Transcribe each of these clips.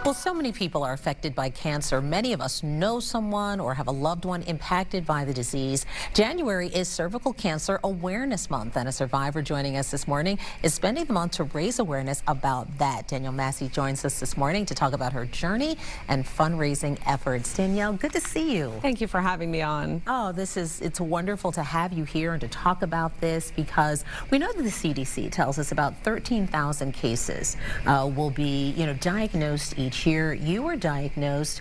Well, so many people are affected by cancer. Many of us know someone or have a loved one impacted by the disease. January is Cervical Cancer Awareness Month, and a survivor joining us this morning is spending the month to raise awareness about that. Danielle Massi joins us this morning to talk about her journey and fundraising efforts. Danielle, good to see you. Thank you for having me on. Oh, it's wonderful to have you here and to talk about this, because we know that the CDC tells us about 13,000 cases will be, diagnosed each year. You were diagnosed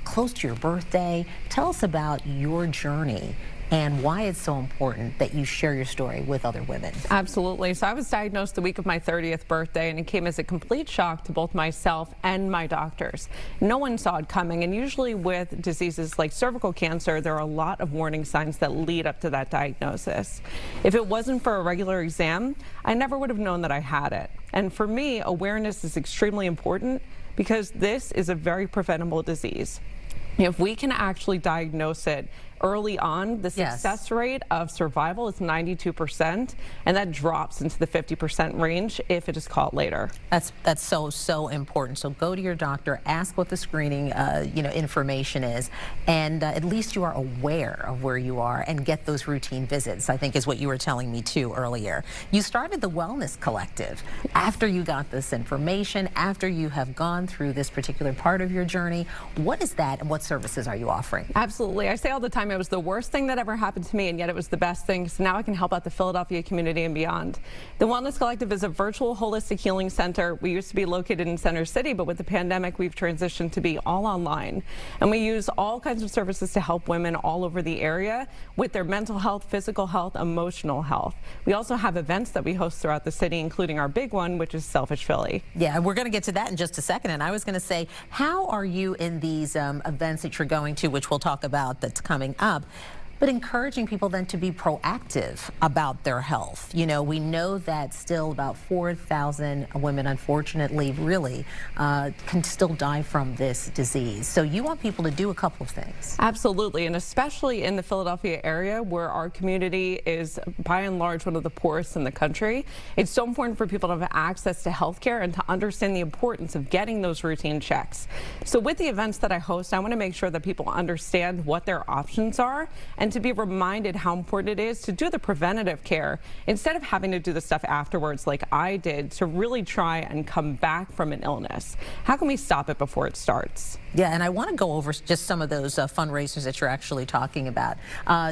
close to your birthday. Tell us about your journey and why it's so important that you share your story with other women. Absolutely. So I was diagnosed the week of my 30th birthday, and it came as a complete shock to both myself and my doctors. No one saw it coming, and usually with diseases like cervical cancer, there are a lot of warning signs that lead up to that diagnosis. If it wasn't for a regular exam, I never would have known that I had it. And for me, awareness is extremely important because this is a very preventable disease. If we can actually diagnose it early on, the success rate of survival is 92%, and that drops into the 50% range if it is caught later. That's so important. So go to your doctor, ask what the screening information is, and at least you are aware of where you are, and get those routine visits, I think is what you were telling me too earlier. You started the Wellness Collective after you got this information, after you have gone through this particular part of your journey. What is that, and what services are you offering? Absolutely. I say all the time, it was the worst thing that ever happened to me, and yet it was the best thing, so now I can help out the Philadelphia community and beyond. The Wellness Collective is a virtual holistic healing center. We used to be located in Center City, but with the pandemic, we've transitioned to be all online. And we use all kinds of services to help women all over the area with their mental health, physical health, emotional health. We also have events that we host throughout the city, including our big one, which is Selfish Philly. Yeah, we're going to get to that in just a second. And I was going to say, how are you in these events that you're going to, which we'll talk about, that's coming up, but encouraging people then to be proactive about their health? We know that still about 4,000 women, unfortunately, really can still die from this disease. So you want people to do a couple of things. Absolutely, and especially in the Philadelphia area, where our community is by and large one of the poorest in the country. It's so important for people to have access to health care and to understand the importance of getting those routine checks. So with the events that I host, I want to make sure that people understand what their options are, and to be reminded how important it is to do the preventative care instead of having to do the stuff afterwards like I did, to really try and come back from an illness. How can we stop it before it starts? Yeah, and I want to go over just some of those fundraisers that you're actually talking about.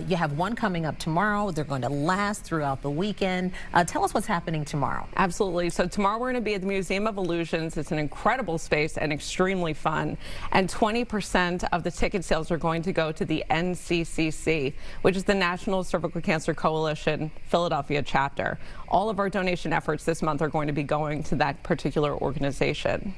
You have one coming up tomorrow. They're going to last throughout the weekend. Tell us what's happening tomorrow. Absolutely. So tomorrow we're going to be at the Museum of Illusions. It's an incredible space and extremely fun. And 20% of the ticket sales are going to go to the NCCC, which is the National Cervical Cancer Coalition Philadelphia chapter. All of our donation efforts this month are going to be going to that particular organization.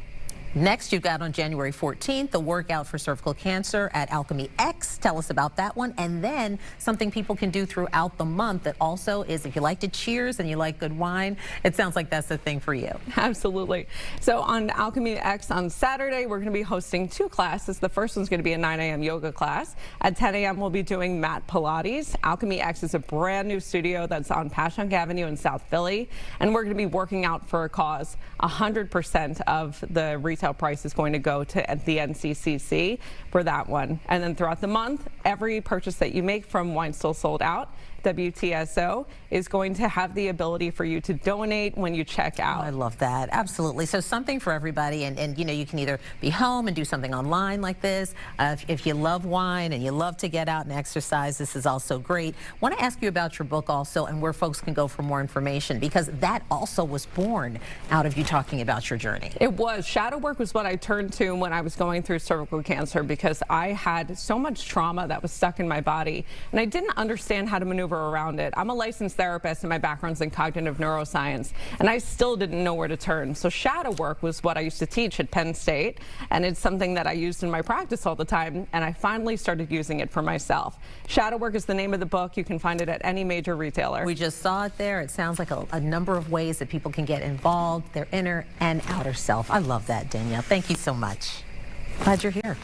Next, you've got on January 14th, the workout for cervical cancer at Alchemy X. Tell us about that one. And then something people can do throughout the month that also is, if you like to cheers and you like good wine, it sounds like that's the thing for you. Absolutely. So on Alchemy X on Saturday, we're going to be hosting two classes. The first one's going to be a 9 a.m. yoga class. At 10 a.m. we'll be doing mat Pilates. Alchemy X is a brand new studio that's on Passyunk Avenue in South Philly, and we're going to be working out for a cause. 100% of the retail price is going to go to the NCCC for that one. And then throughout the month, every purchase that you make from Wine Still Sold Out, WTSO, is going to have the ability for you to donate when you check out. Oh, I love that. Absolutely. So something for everybody. And you can either be home and do something online like this. If you love wine and you love to get out and exercise, this is also great. I want to ask you about your book also, and where folks can go for more information, because that also was born out of you talking about your journey. It was. Shadow work was what I turned to when I was going through cervical cancer, because I had so much trauma that was stuck in my body, and I didn't understand how to maneuver around it. I'm a licensed therapist, and my background's in cognitive neuroscience, and I still didn't know where to turn. So shadow work was what I used to teach at Penn State, and it's something that I used in my practice all the time, and I finally started using it for myself. Shadow work is the name of the book. You can find it at any major retailer. We just saw it there. It sounds like a number of ways that people can get involved, their inner and outer self. I love that, Danielle. Thank you so much. Glad you're here.